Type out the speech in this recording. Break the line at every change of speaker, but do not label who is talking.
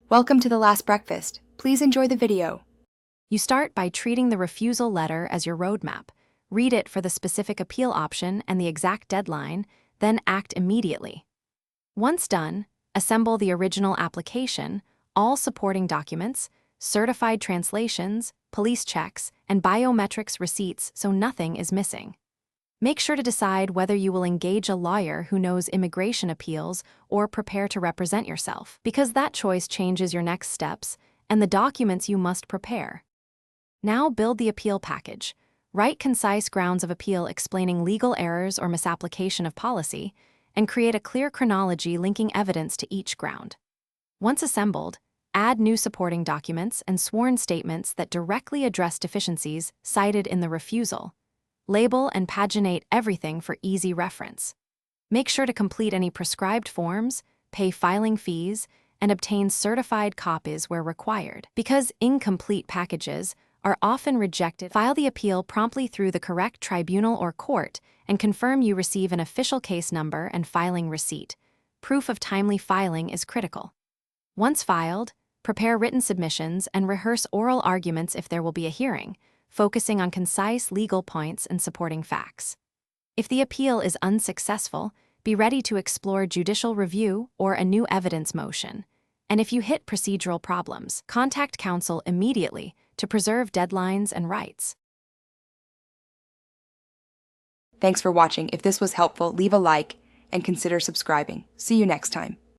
Welcome to The Last Breakfast. Please enjoy the video.
You start by treating the refusal letter as your roadmap. Read it for the specific appeal option and the exact deadline, then act immediately. Once done, assemble the original application, all supporting documents, certified translations, police checks, and biometrics receipts so nothing is missing. Make sure to decide whether you will engage a lawyer who knows immigration appeals or prepare to represent yourself, because that choice changes your next steps and the documents you must prepare. Now build the appeal package. Write concise grounds of appeal explaining legal errors or misapplication of policy, and create a clear chronology linking evidence to each ground. Once assembled, add new supporting documents and sworn statements that directly address deficiencies cited in the refusal. Label and paginate everything for easy reference. Make sure to complete any prescribed forms, pay filing fees, and obtain certified copies where required. Because incomplete packages are often rejected, file the appeal promptly through the correct tribunal or court and confirm you receive an official case number and filing receipt. Proof of timely filing is critical. Once filed, prepare written submissions and rehearse oral arguments if there will be a hearing, focusing on concise legal points and supporting facts. If the appeal is unsuccessful, be ready to explore judicial review or a new evidence motion. And if you hit procedural problems, contact counsel immediately to preserve deadlines and rights.
Thanks for watching. If this was helpful, leave a like and consider subscribing. See you next time.